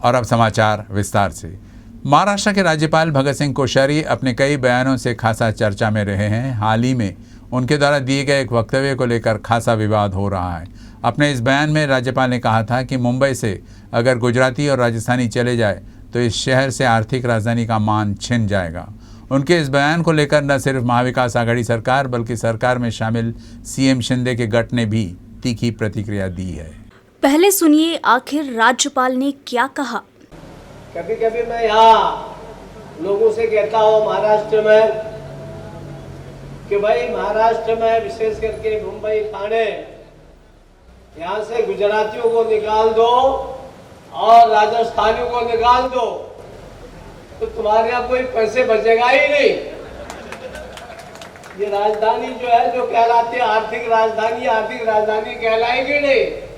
और अब समाचार विस्तार से। महाराष्ट्र के राज्यपाल भगत सिंह कोश्यारी अपने कई बयानों से खासा चर्चा में रहे हैं। हाल ही में उनके द्वारा दिए गए एक वक्तव्य को लेकर खासा विवाद हो रहा है। अपने इस बयान में राज्यपाल ने कहा था कि मुंबई से अगर गुजराती और राजस्थानी चले जाए तो इस शहर से आर्थिक राजधानी का मान छिन जाएगा। उनके इस बयान को लेकर न सिर्फ महाविकास आघाड़ी सरकार बल्कि सरकार में शामिल सीएम शिंदे के गट ने भी तीखी प्रतिक्रिया दी है। पहले सुनिए आखिर राज्यपाल ने क्या कहा। कभी कभी मैं यहाँ लोगों से कहता हूँ महाराष्ट्र में कि भाई महाराष्ट्र में विशेष करके मुंबई ठाणे यहाँ से गुजरातियों को निकाल दो और राजस्थानियों को निकाल दो तो तुम्हारे यहाँ कोई पैसे बचेगा ही नहीं। ये राजधानी जो है जो कहलाती है आर्थिक राजधानी कहलाएगी नहीं।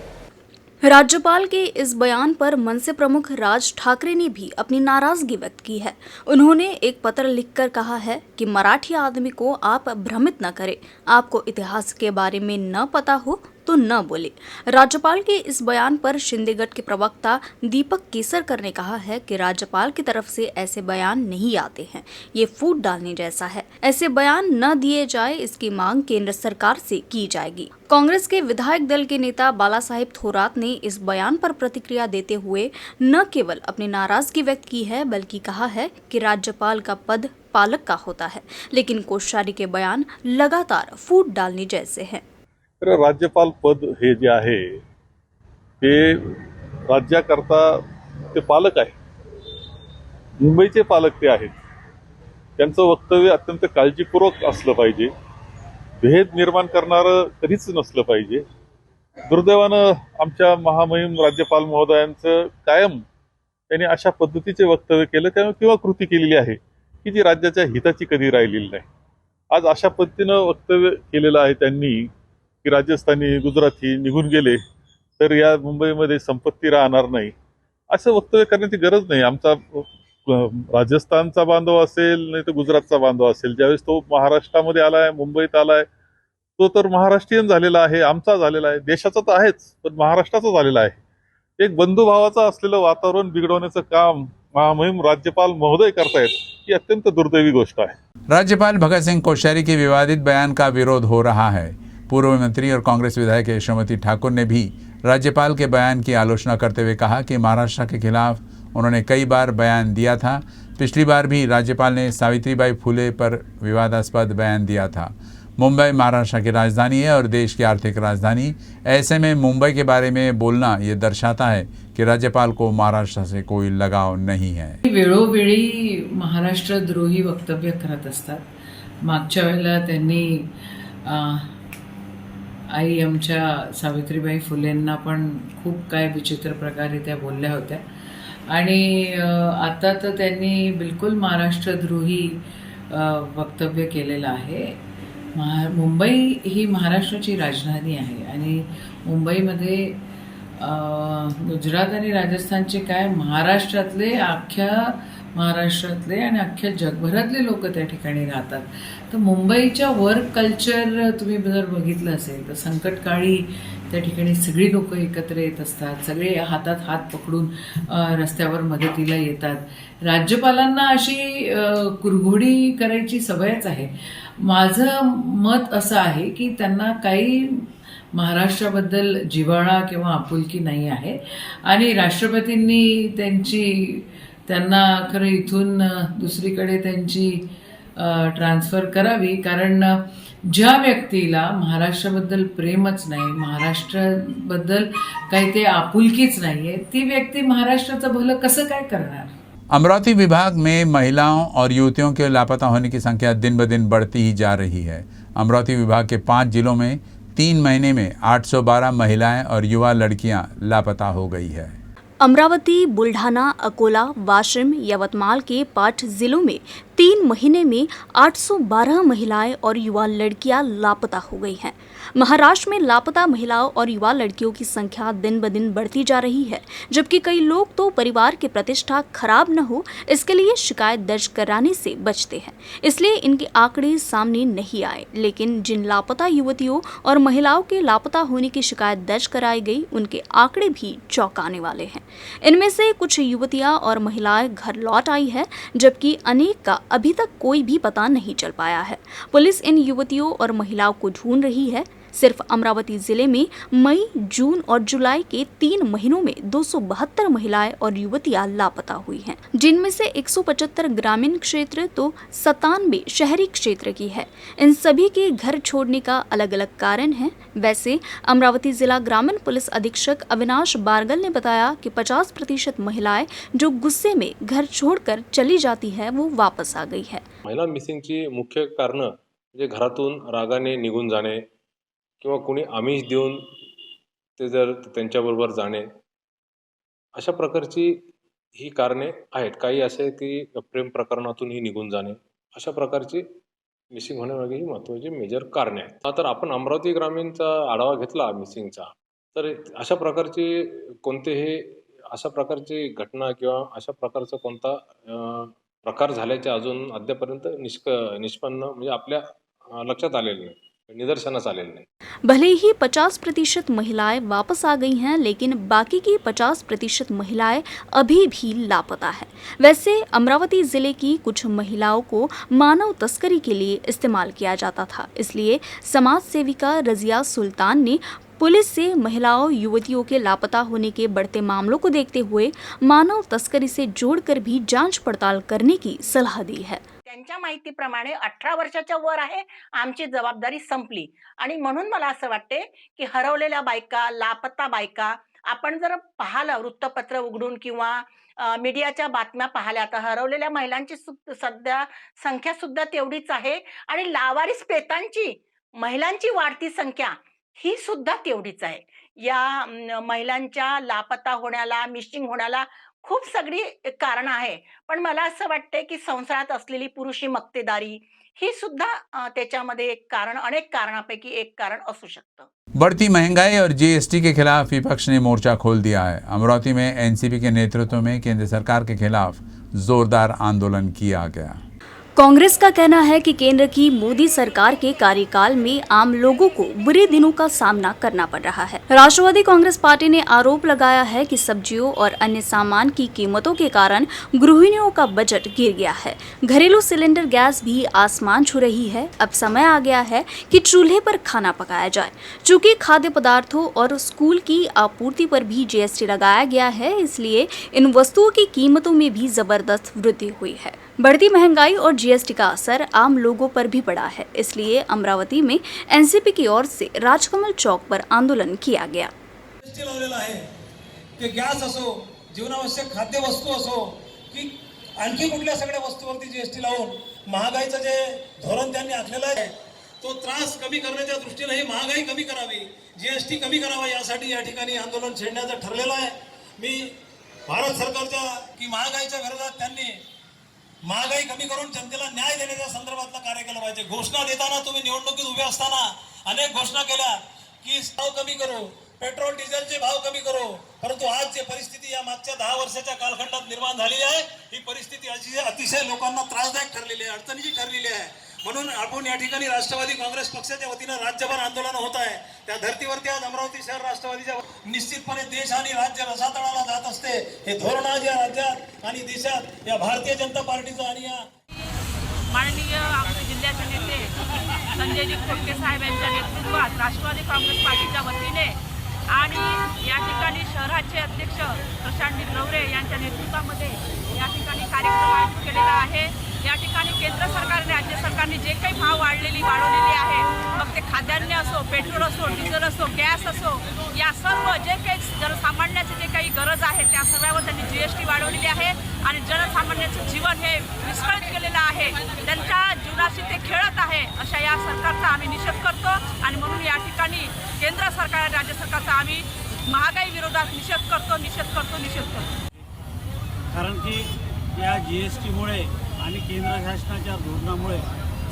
राज्यपाल के इस बयान पर मनसे प्रमुख राज ठाकरे ने भी अपनी नाराजगी व्यक्त की है। उन्होंने एक पत्र लिखकर कहा है कि मराठी आदमी को आप भ्रमित न करें, आपको इतिहास के बारे में न पता हो तो न बोले। राज्यपाल के इस बयान पर शिंदे गट के प्रवक्ता दीपक केसरकर ने कहा है कि राज्यपाल की तरफ से ऐसे बयान नहीं आते हैं, ये फूट डालने जैसा है। ऐसे बयान न दिए जाए इसकी मांग केंद्र सरकार से की जाएगी। कांग्रेस के विधायक दल के नेता बाला साहेब थोरात ने इस बयान पर प्रतिक्रिया देते हुए न केवल अपनी नाराजगी व्यक्त की है बल्कि कहा है कि राज्यपाल का पद पालक का होता है, लेकिन कोश्यारी के बयान लगातार फूट डालने जैसे हैं। तर राज्यपाल पद हे जे आहे ते राज्याकरता ते पालक आहे, मुंबईचे पालक ते आहेत। त्यांचं वक्तव्य अत्यंत काळजीपूर्वक असलं पाहिजे, भेद निर्माण करणारं कधीच नसलं पाहिजे। दुर्दैवानं आमच्या महामहिम राज्यपाल महोदयांचं कायम त्यांनी अशा पद्धतीचे वक्तव्य केलं किंवा कृती केलेली आहे की जी राज्याच्या हिताची कधी राहिलेली नाही। आज अशा पद्धतीनं वक्तव्य केलेलं आहे त्यांनी की राजस्थानी गुजराती निघून गेले तर या मुंबईमध्ये संपत्ती राहणार नाही, असं वक्तव्य करण्याची गरज नाही। आमचा राजस्थानचा बांधव असेल नाही तर गुजरातचा बांधव असेल, ज्यावेळेस तो महाराष्ट्रामध्ये आलाय, मुंबईत आलाय, तो तर महाराष्ट्रीयन झालेला आहे, आमचा झालेला आहे, देशाचा तर आहेच पण महाराष्ट्राचा झालेला आहे। एक बंधुभावाचा असलेलं वातावरण बिघडवण्याचं काम महामहिम राज्यपाल महोदय करतायत, ही अत्यंत दुर्दैवी गोष्ट आहे। राज्यपाल भगत सिंह कोश्यारी के विवादित बयान का विरोध हो रहा है। पूर्व मंत्री और कांग्रेस विधायक यशोमती ठाकुर ने भी राज्यपाल के बयान की आलोचना करते हुए कहा कि महाराष्ट्र के खिलाफ उन्होंने कई बार बयान दिया था। पिछली बार भी राज्यपाल ने सावित्रीबाई फुले पर विवादास्पद बयान दिया था। मुंबई महाराष्ट्र की राजधानी है और देश की आर्थिक राजधानी। ऐसे में मुंबई के बारे में बोलना ये दर्शाता है कि राज्यपाल को महाराष्ट्र से कोई लगाव नहीं है। वेळोवेळी महाराष्ट्र द्रोही वक्तव्य करत असतात। मागच्या वेळेला त्यांनी आई आमच्या सावित्रीबाई फुलेंना पण खूप काय विचित्र प्रकारे त्या बोलल्या होत्या आणि आता तर त्यांनी बिलकुल महाराष्ट्रद्रोही वक्तव्य केलेलं आहे। मुंबई ही महाराष्ट्राची राजधानी आहे आणि मुंबईमध्ये गुजरात आणि राजस्थानचे काय अख्ख्या महाराष्ट्रातले आणि अख्ख्या जगभरातले लोक त्या ठिकाणी राहतात। तर मुंबईच्या वर्क कल्चर तुम्ही जर बघितलं असेल तर संकटकाळी त्या ठिकाणी सगळी लोक एकत्र येत असतात, सगळे हातात हात पकडून रस्त्यावर मदतीला येतात। राज्यपालांना अशी कुरघोडी करायची सवयच आहे। माझं मत असं आहे की त्यांना काही महाराष्ट्राबद्दल जिव्हाळा किंवा आपुलकी नाही आहे आणि राष्ट्रपतींनी त्यांना खरं इथून दुसरीकडे त्यांची ट्रान्सफर करावी, कारण ज्या व्यक्तीला महाराष्ट्राबद्दल प्रेमच नाही, महाराष्ट्राबद्दल काही ते आपुलकीच नाहीये, ती व्यक्ती महाराष्ट्राचं भलं कसं काय करणार। अमरावती विभाग में महिलाओं और युवतियों के लापता होने की संख्या दिन ब दिन बढ़ती ही जा रही है। अमरावती विभाग के 5 जिलों में 3 महीने में 812 महिलाएं और युवा लड़कियां लापता हो गई है। अमरावती, बुल्ढाना, अकोला, वाशिम, यवतमाल के 5 जिलों में 3 महीने में 812 महिलाएं और युवा लड़कियां लापता हो गई हैं। महाराष्ट्र में लापता महिलाओं और युवा लड़कियों की संख्या दिन ब दिन बढ़ती जा रही है, जबकि कई लोग तो परिवार की प्रतिष्ठा खराब न हो इसके लिए शिकायत दर्ज कराने से बचते हैं, इसलिए इनके आंकड़े सामने नहीं आए। लेकिन जिन लापता युवतियों और महिलाओं के लापता होने की शिकायत दर्ज कराई गई, उनके आंकड़े भी चौंकाने वाले हैं। इनमें से कुछ युवतियां और महिलाएं घर लौट आई है, जबकि अनेक का अभी तक कोई भी पता नहीं चल पाया है। पुलिस इन युवतियों और महिलाओं को ढूंढ रही है। सिर्फ अमरावती जिले में मई, जून और जुलाई के 3 महीनों में 272 महिलाएं और युवतियां लापता हुई हैं, जिनमें से 175 ग्रामीण क्षेत्र तो 97 शहरी क्षेत्र की है। इन सभी के घर छोड़ने का अलग अलग कारण है। वैसे अमरावती जिला ग्रामीण पुलिस अधीक्षक अविनाश बारगल ने बताया कि 50% महिलाएं जो गुस्से में घर छोड़कर चली जाती है वो वापस आ गई है। महिला मिसिंगची मुख्य कारण म्हणजे घरातून रागाने निघून जाणे किंवा कोणी आमिष देऊन ते जर त्यांच्याबरोबर जाणे, अशा प्रकारची ही कारणे आहेत. काही असे की प्रेम प्रकरणातूनही निघून जाणे, अशा प्रकारची मिसिंग होण्यामागे ही महत्त्वाची मेजर कारणे आहेत. तर आपण अमरावती ग्रामीणचा आढावा घेतला मिसिंगचा, तर अशा प्रकारची कोणतेही अशा प्रकारची घटना किंवा अशा प्रकारचा कोणता प्रकार झाल्याचे अजून अद्यापर्यंत निष्पन्न म्हणजे आपल्या लक्षात आलेलं नाही, निदर्शनास आलेलं नाही. भले ही 50% महिलाएं वापस आ गई हैं, लेकिन बाकी की 50% महिलाएं अभी भी लापता है। वैसे अमरावती जिले की कुछ महिलाओं को मानव तस्करी के लिए इस्तेमाल किया जाता था, इसलिए समाज सेविका रजिया सुल्तान ने पुलिस से महिलाओं युवतियों के लापता होने के बढ़ते मामलों को देखते हुए मानव तस्करी से जोड़कर भी जांच पड़ताल करने की सलाह दी है। त्यांच्या माहितीप्रमाणे 18 वर्षाच्या वर आहे, आमची जबाबदारी संपली आणि म्हणून मला असं वाटते की हरवलेल्या बायका, लापता बायका आपण जर पाहिलं वृत्तपत्र उघडून किंवा मीडियाच्या बातम्या पाहिल्या तर हरवलेल्या महिलांची सध्या संख्या सुद्धा तेवढीच आहे आणि लावारिस प्रेतांची महिलांची वाढती संख्या ही सुद्धा तेवढीच आहे। या महिलांच्या लापता होण्याला, मिसिंग होण्याला खूप सगळी कारण आहे, पण मला असं वाटते की संसारात असलेली पुरुषी मक्तेदारी ही सुद्धा त्याच्यामध्ये एक कारण, अनेक कारणापैकी एक कारण असू शकतं। बढ़ती महंगाई और जीएसटी के खिलाफ विपक्ष ने मोर्चा खोल दिया है। अमरावती में एनसीपी के नेतृत्व में केंद्र सरकार के खिलाफ जोरदार आंदोलन किया गया। कांग्रेस का कहना है कि केंद्र की मोदी सरकार के कार्यकाल में आम लोगों को बुरे दिनों का सामना करना पड़ रहा है। राष्ट्रवादी कांग्रेस पार्टी ने आरोप लगाया है कि सब्जियों और अन्य सामान की कीमतों के कारण गृहिणियों का बजट गिर गया है। घरेलू सिलेंडर गैस भी आसमान छू रही है। अब समय आ गया है कि चूल्हे पर खाना पकाया जाए। चूंकि खाद्य पदार्थों और स्कूल की आपूर्ति पर भी जीएसटी लगाया गया है, इसलिए इन वस्तुओं की कीमतों में भी जबरदस्त वृद्धि हुई है। बढ़ती महंगाई और जीएसटी का असर आम लोगों पर भी पड़ा है, इसलिए अमरावती में एनसीपी की ओर से राजकमल चौक पर आंदोलन किया गया। जीएसटी लावलेला आहे की गॅस असो, जीवनावश्यक खाद्य वस्तू असो की आणखी कुठल्या सगळ्या वस्तूवरती जीएसटी लावून महागाईचं जे धोरण त्यांनी आखलेलं आहे तो त्रास कमी करण्याच्या दृष्टीने ही महागाई कमी करावी, जीएसटी कमी करावा यासाठी या ठिकाणी आंदोलन छेडण्याचं ठरलेलं आहे। मी भारत सरकारच्या की महागाईच्या विरोधात त्यांनी महागाई कमी करून जनतेला न्याय देण्याच्या संदर्भातला कार्य केलं पाहिजे। घोषणा देताना तुम्ही निवडणुकीत उभे असताना अनेक घोषणा केल्या की भाव कमी करू, पेट्रोल डिझेलचे भाव कमी करू, परंतु आज जे परिस्थिती या मागच्या 10 वर्षाच्या कालखंडात निर्माण झालेली आहे ही परिस्थिती अतिशय लोकांना त्रासदायक ठरलेली आहे, अडचणीची ठरलेली आहे। म्हणून आपण या ठिकाणी राष्ट्रवादी काँग्रेस पक्षाच्या वतीने राज्यभर आंदोलन होत आहे। त्या धर्तीवरती आज अमरावती शहर राष्ट्रवादीच्या निश्चितपणे देश आणि राज्य रसातळाला जात असते। हे धोरण आज या राज्यात आणि देशात या भारतीय जनता पार्टीचं आणि या माननीय आपल्या जिल्ह्याचे नेते संजयजी खोटके साहेब यांच्या नेतृत्वात राष्ट्रवादी काँग्रेस पार्टीच्या वतीने आणि या ठिकाणी शहराचे अध्यक्ष प्रशांत नवरे यांच्या नेतृत्वामध्ये या ठिकाणी कार्यक्रम आयोजित केलेला आहे। या ठिकाणी केंद्र सरकारने, राज्य सरकारने जे काही भाव वाढवलेली आहे, मग ते खाद्यान्न असो, पेट्रोल असो, डिझेल असो, गॅस असो, या सर्व जे काही जनसामान्याची जे काही गरज आहे त्या सर्वांवर त्यांनी जीएसटी वाढवलेली आहे आणि जनसामान्याचं जीवन हे विस्कळीत केलेलं आहे। त्यांच्या जीवनाशी ते खेळत आहे। अशा या सरकारचा आम्ही निषेध करतो आणि म्हणून या ठिकाणी केंद्र सरकार, राज्य सरकारचा आम्ही महागाई विरोधात निषेध करतो। कारण की या जीएसटीमुळे आणि केंद्र शासनाच्या धोरणामुळे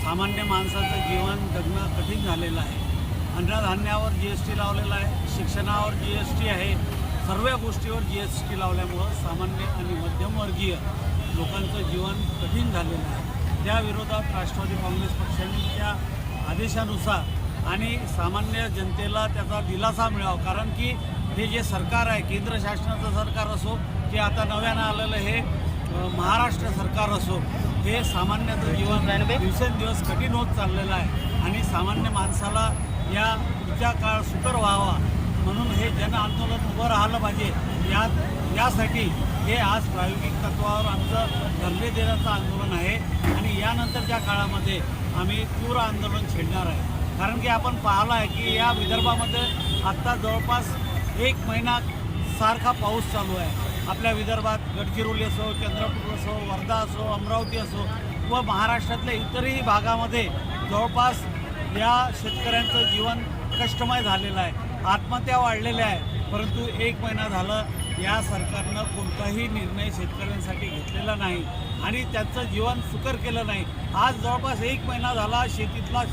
सामान्य माणसाचं जीवन जगणं कठीण झालेलं आहे. अन्नधान्यावर GST लावलेला आहे, शिक्षणावर GST आहे, सर्व गोष्टीवर GST लावल्यामुळं सामान्य आणि मध्यमवर्गीय लोकांचं जीवन कठीण झालेलं आहे. त्या विरोधात राष्ट्रवादी काँग्रेस पक्षाने त्या आदेशानुसार आणि सामान्य जनतेला त्याचा दिलासा मिळावा, कारण की हे जे सरकार आहे, केंद्र शासनाचं सरकार असो की आता नव्यानं आलेलं हे महाराष्ट्र सरकार असो, हे सामान्याचं जीवन दिवसेंदिवस कठीण होत चाललेलं आहे आणि सामान्य माणसाला या पुढच्या काळ सुकर व्हावा म्हणून हे जन आंदोलन उभं राहिलं पाहिजे. यासाठी हे आज प्रायोगिक तत्वावर आमचं धरणे देण्याचं आंदोलन आहे आणि यानंतरच्या काळामध्ये आम्ही तीव्र आंदोलन छेडणार आहे. कारण की आपण पाहिलं आहे की या विदर्भामध्ये आत्ता जवळपास 1 महिना सारखा पाऊस चालू आहे. आपल्या विदर्भात गडचिरोली असो, चंद्रपूर असो, वर्धा असो, अमरावती असो व महाराष्ट्रातल्या इतरही भागामध्ये जवळपास या शेतकऱ्यांचं जीवन कष्टमय झालेलं आहे, आत्महत्या वाढलेल्या आहे. परंतु 1 महिना झालं या सरकारनं कोणताही निर्णय शेतकऱ्यांसाठी घेतलेला नाही आणि त्यांचं जीवन सुकर केलं नाही. आज जवळपास 1 महिना झाला शेतीतला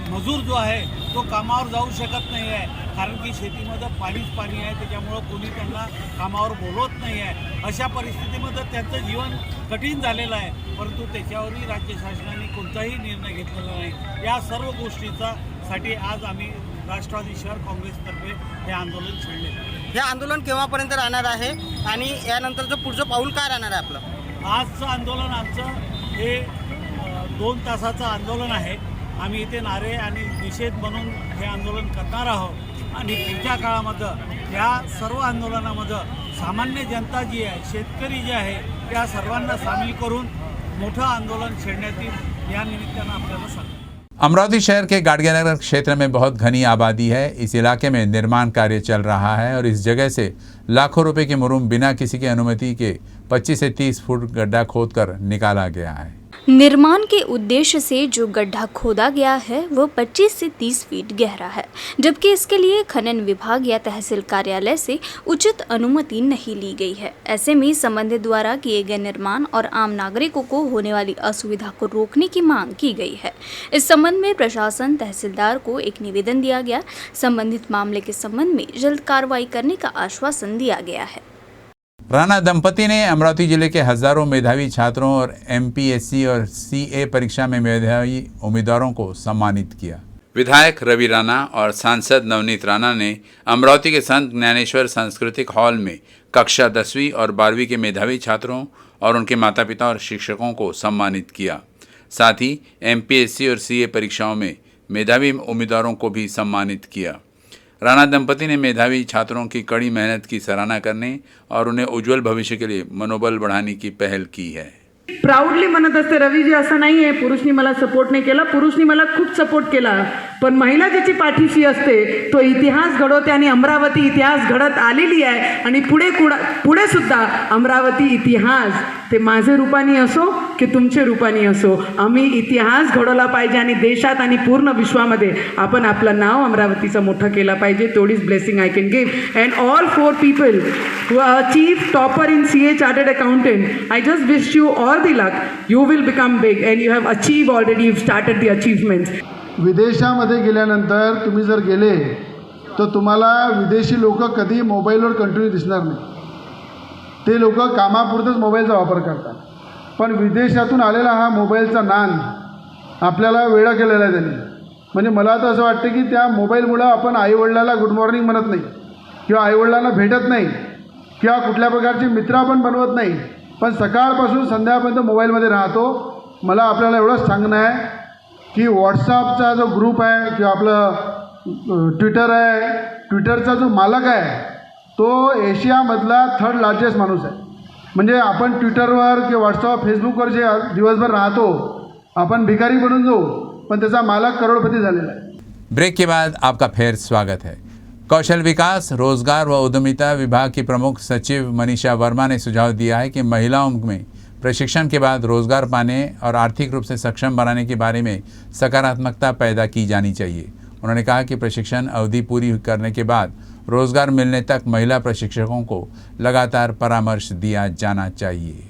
मजूर जो आहे तो कामावर जाऊ शकत नाही आहे, कारण की शेतीमध्ये पाणीच पाणी आहे, त्याच्यामुळं कोणी त्यांना कामावर बोलवत नाही आहे. अशा परिस्थितीमध्ये त्यांचं जीवन कठीण झालेलं आहे, परंतु त्याच्यावरही राज्य शासनाने कोणताही निर्णय घेतलेला नाही. या सर्व गोष्टीसाठी आज आम्ही राष्ट्रवादी शहर काँग्रेसतर्फे हे आंदोलन छेडले. हे आंदोलन केव्हापर्यंत राहणार आहे आणि यानंतरचं पुढचं पाऊल काय राहणार आहे आपलं? आजचं आंदोलन आमचं हे 2 तासाचं आंदोलन आहे. आम्ही इथे नारे आणि निषेध म्हणून हे आंदोलन करणार आहोत आणि पुढच्या काळामध्ये या सर्व आंदोलनामध्ये सामान्य जनता जी आहे, शेतकरी जे आहे, त्या सर्वांना सामील करून मोठं आंदोलन छेडण्यात येईल या निमित्तानं आपल्याला सांगतो. अमरावती शहर के गाड़गियानगर क्षेत्र में बहुत घनी आबादी है। इस इलाके में निर्माण कार्य चल रहा है और इस जगह से लाखों रुपए की मुरुम बिना किसी की अनुमति के 25 से 30 फुट गड्ढा खोदकर निकाला गया है। निर्माण के उद्देश्य से जो गड्ढा खोदा गया है वह 25 से 30 फीट गहरा है, जबकि इसके लिए खनन विभाग या तहसील कार्यालय से उचित अनुमति नहीं ली गई है। ऐसे में संबंधित द्वारा किए गए निर्माण और आम नागरिकों को होने वाली असुविधा को रोकने की मांग की गई है। इस संबंध में प्रशासन तहसीलदार को एक निवेदन दिया गया। संबंधित मामले के संबंध में जल्द कार्रवाई करने का आश्वासन दिया गया है। राणा दंपति ने अमरावती जिले के हजारों मेधावी छात्रों और MPSC और CA परीक्षा में मेधावी उम्मीदवारों को सम्मानित किया। विधायक रवि राणा और सांसद नवनीत राणा ने अमरावती के संत ज्ञानेश्वर सांस्कृतिक हॉल में कक्षा 10वीं और 12वीं के मेधावी छात्रों और उनके माता पिता और शिक्षकों को सम्मानित किया। साथ ही MPSC और CA परीक्षाओं में मेधावी उम्मीदवारों को भी सम्मानित किया। राणा दंपति ने मेधावी छात्रों की कड़ी मेहनत की सराहना करने और उन्हें उज्जवल भविष्य के लिए मनोबल बढ़ाने की पहल की है। प्राऊडली म्हणत असते रवीजी, असं नाही आहे पुरुषनी मला सपोर्ट नाही केला, पुरुषनी मला खूप सपोर्ट केला, पण महिला ज्याची पाठीशी असते तो इतिहास घडवते आणि अमरावती इतिहास घडत आलेली आहे आणि पुढे सुद्धा अमरावती इतिहास ते माझे रूपाने असो की तुमचे रूपाने असो, आम्ही इतिहास घडवला पाहिजे आणि देशात आणि पूर्ण विश्वामध्ये आपण आपलं नाव अमरावतीचं मोठं केलं पाहिजे. तेवढीच blessing I can give. And all 4 people who achieved topper in CA Chartered Accountant, I just wish you all the luck. You will become big and you have achieved already. You've started the achievements. विदेशामध्ये गेल्यानंतर तुम्ही जर गेले तर तुम्हाला विदेशी लोक कधी मोबाईलवर कंटिन्यू दिसणार नाही. ते लोक कामापुरतंच मोबाईलचा वापर करतात, पण विदेशातून आलेला हा मोबाईलचा नाद आपल्याला वेळा केलेला आहे त्यांनी. म्हणजे मला तर असं वाटतं की त्या मोबाईलमुळं आपण आईवडिलाला गुड मॉर्निंग म्हणत नाही किंवा आईवडिलांना भेटत नाही किंवा कुठल्या प्रकारचे मित्र आपण बनवत नाही, पण सकाळपासून संध्याकाळपर्यंत मोबाईलमध्ये राहतो. मला आपल्याला एवढंच सांगणं आहे की व्हॉट्सअपचा जो ग्रुप आहे किंवा आपलं ट्विटर आहे, ट्विटरचा जो मालक आहे तो एशियामधला 3rd लार्जेस्ट माणूस आहे. म्हणजे आपण ट्विटरवर किंवा व्हॉट्सअप फेसबुकवर जे दिवसभर राहतो आपण भिकारी बनून जाऊ, पण त्याचा मालक करोडपती झालेला आहे. ब्रेक के बाद आपका फिर स्वागत है। कौशल विकास, रोजगार व उद्यमिता विभाग की प्रमुख सचिव मनीषा वर्मा ने सुझाव दिया है कि महिलाओं में प्रशिक्षण के बाद रोजगार पाने और आर्थिक रूप से सक्षम बनाने के बारे में सकारात्मकता पैदा की जानी चाहिए। उन्होंने कहा कि प्रशिक्षण अवधि पूरी करने के बाद रोजगार मिलने तक महिला प्रशिक्षकों को लगातार परामर्श दिया जाना चाहिए।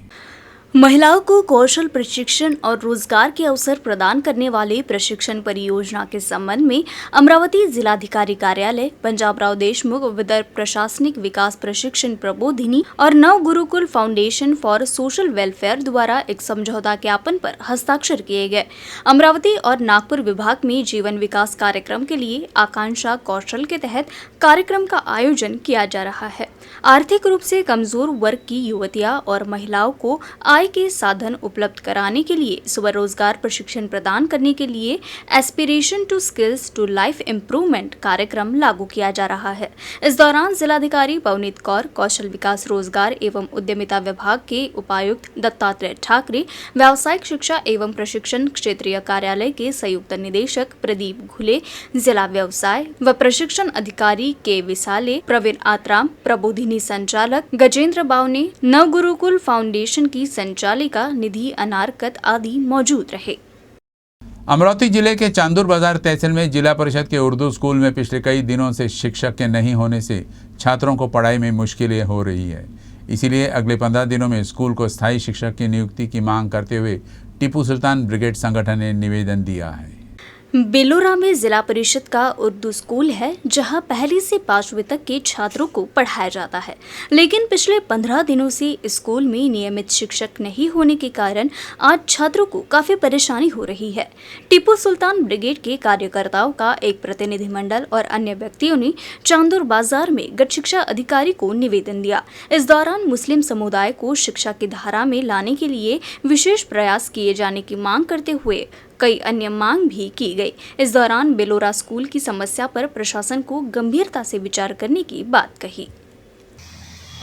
महिलाओं को कौशल प्रशिक्षण और रोजगार के अवसर प्रदान करने वाले प्रशिक्षण परियोजना के संबंध में अमरावती जिलाधिकारी कार्यालय, पंजाबराव देशमुख विदर्भ प्रशासनिक विकास प्रशिक्षण प्रबोधिनी और नव Gurukul foundation for social welfare द्वारा एक समझौता ज्ञापन पर हस्ताक्षर किए गए। अमरावती और नागपुर विभाग में जीवन विकास कार्यक्रम के लिए आकांक्षा कौशल के तहत कार्यक्रम का आयोजन किया जा रहा है। आर्थिक रूप से कमजोर वर्ग की युवतियां और महिलाओं को आय के साधन उपलब्ध कराने के लिए स्वरोजगार प्रशिक्षण प्रदान करने के लिए aspiration to skills to life improvement कार्यक्रम लागू किया जा रहा है। इस दौरान जिलाधिकारी पवनीत कौर, कौशल विकास, रोजगार एवं उद्यमिता विभाग के उपायुक्त दत्तात्रेय ठाकरे, व्यावसायिक शिक्षा एवं प्रशिक्षण क्षेत्रीय कार्यालय के संयुक्त निदेशक प्रदीप घुले, जिला व्यवसाय व प्रशिक्षण अधिकारी के विसाले, प्रवीण आत्राम, प्रबोधिनी संचालक गजेंद्र बावने, नव गुरुकुल फाउंडेशन की संचालिका निधि अनारकत आदि मौजूद रहे। अमरावती जिले के चांदूर बाजार तहसील में जिला परिषद के उर्दू स्कूल में पिछले कई दिनों से शिक्षक के नहीं होने से छात्रों को पढ़ाई में मुश्किलें हो रही है। इसीलिए अगले 15 दिनों में स्कूल को स्थायी शिक्षक की नियुक्ति की मांग करते हुए टीपू सुल्तान ब्रिगेड संगठन ने निवेदन दिया है। बेलोरा में जिला परिषद का उर्दू स्कूल है, जहां पहली से 5वीं तक के छात्रों को पढ़ाया जाता है, लेकिन पिछले 15 दिनों से स्कूल में नियमित शिक्षक नहीं होने के कारण आज छात्रों को काफी परेशानी हो रही है। टीपू सुल्तान ब्रिगेड के कार्यकर्ताओं का एक प्रतिनिधिमंडल और अन्य व्यक्तियों ने चांदूर बाजार में गढ़ शिक्षा अधिकारी को निवेदन दिया। इस दौरान मुस्लिम समुदाय को शिक्षा की धारा में लाने के लिए विशेष प्रयास किए जाने की मांग करते हुए कई अन्य मांग भी की गई। इस दौरान बेलोरा स्कूल की समस्या पर प्रशासन को गंभीरता से विचार करने की बात कही।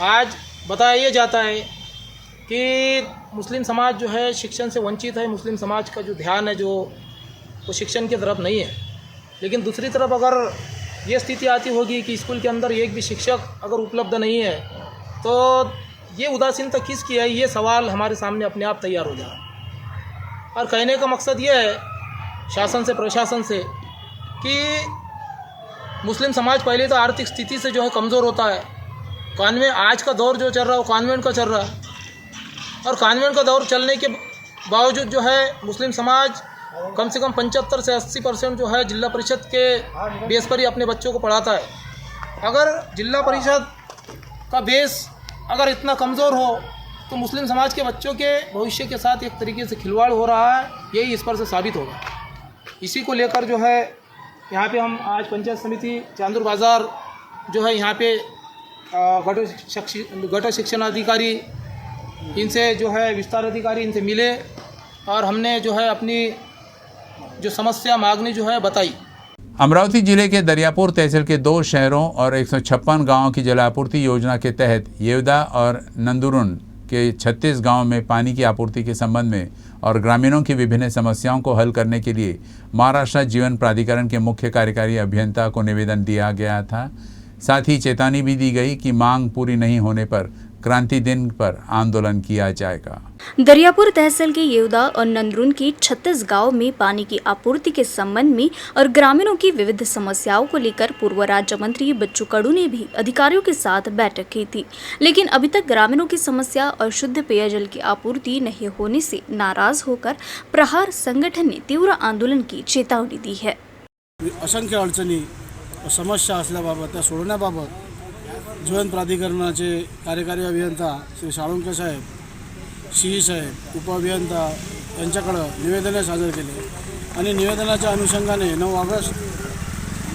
आज बताया जाता है कि मुस्लिम समाज जो है शिक्षण से वंचित है। मुस्लिम समाज का जो ध्यान है जो वो शिक्षण की तरफ नहीं है। लेकिन दूसरी तरफ अगर ये स्थिति आती होगी कि स्कूल के अंदर एक भी शिक्षक अगर उपलब्ध नहीं है तो ये उदासीनता किसकी है, ये सवाल हमारे सामने अपने आप तैयार हो जाए। और कहने का मकसद ये है शासन से, प्रशासन से, कि मुस्लिम समाज पहले तो आर्थिक स्थिति से जो है कमज़ोर होता है। कॉन्वेंट आज का दौर जो चल रहा है वो कॉन्वेंट का चल रहा है और कॉन्वेंट का दौर चलने के बावजूद जो है मुस्लिम समाज कम से कम 75 से 80% जो है जिला परिषद के बेस पर ही अपने बच्चों को पढ़ाता है। अगर जिला परिषद का बेस अगर इतना कमज़ोर हो तो मुस्लिम समाज के बच्चों के भविष्य के साथ एक तरीके से खिलवाड़ हो रहा है, यही इस पर से साबित होगा। इसी को लेकर जो है यहाँ पे हम आज पंचायत समिति चांदूर बाज़ार जो है यहाँ पे गढ़ शिक्षणाधिकारी इनसे जो है विस्तार अधिकारी इनसे मिले और हमने जो है अपनी जो समस्या मांगनी जो है बताई। अमरावती जिले के दरियापुर तहसील के 2 शहरों और 156 गांवों की जलापूर्ति योजना के तहत येवदा और नंदुरुन के 36 गांवों में पानी की आपूर्ति के संबंध में और ग्रामीणों की विभिन्न समस्याओं को हल करने के लिए महाराष्ट्र जीवन प्राधिकरण के मुख्य कार्यकारी अभियंता को निवेदन दिया गया था। साथ ही चेतावनी भी दी गई कि मांग पूरी नहीं होने पर क्रांति दिन पर आंदोलन किया जाएगा। दरियापुर तहसील के येवदा और नंदरुन के 36 गांव में पानी की आपूर्ति के संबंध में और ग्रामीणों की विविध समस्याओं को लेकर पूर्व राज्य मंत्री बच्चू कडू ने भी अधिकारियों के साथ बैठक की थी, लेकिन अभी तक ग्रामीणों की समस्या और शुद्ध पेयजल की आपूर्ति नहीं होने से नाराज होकर प्रहार संगठन ने तीव्र आंदोलन की चेतावनी दी है। असंख्य अडचणी समस्या असल्याबाबत त्या सोडवण्याबाबत जीवन प्राधिकरणाचे कार्यकारी अभियंता श्री साळुंके साहेब, सीई साहेब, उपअभियंता यांच्याकडं निवेदने सादर केले आणि निवेदनाच्या अनुषंगाने 9 ऑगस्ट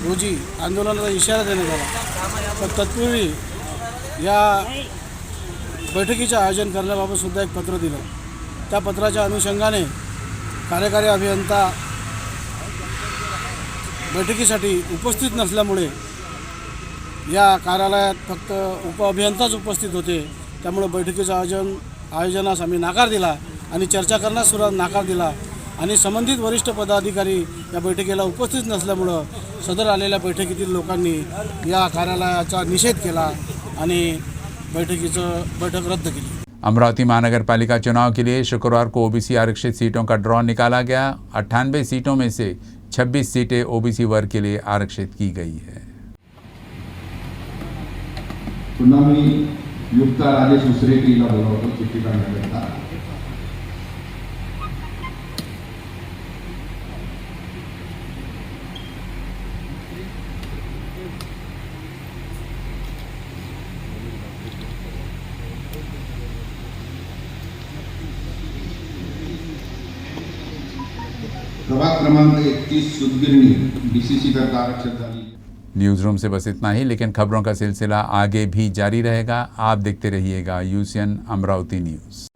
रोजी आंदोलनाचा इशारा देण्यात आला। तर तत्पूर्वी या बैठकीचे आयोजन करण्याबाबत सुद्धा एक पत्र दिलं। त्या पत्राच्या अनुषंगाने कार्यकारी अभियंता बैठकीसाठी उपस्थित नसल्यामुळे या कार्यालयात फक्त उपअभियंताच उपस्थित होते, त्यामुळे बैठकीचं आयोजनास आम्ही नकार दिला आणि चर्चा करण्यास सुद्धा नकार दिला आणि संबंधित वरिष्ठ पदाधिकारी या बैठकीला उपस्थित नसल्यामुळे सदर आलेल्या बैठकीतील लोकांनी या कार्यालयाचा निषेध केला आणि बैठक रद्द केली। अमरावती महानगर पालिका चुनाव के लिए शुक्रवार को ओबीसी आरक्षित सीटों का ड्रॉ निकाला गया। 98 सीटों में से 26 सीटें ओबीसी वर्ग के लिए आरक्षित की गई है। पुन्हा मी युक्ता राजेश उसरेकीला बोलावतो चिठ्ठी काढण्याकरता। प्रभाग क्रमांक 31 सुदगिरणी DCC करता आरक्षित झाली। न्यूज़ रूम से बस इतना ही, लेकिन खबरों का सिलसिला आगे भी जारी रहेगा। आप देखते रहिएगा UCN अमरावती न्यूज़।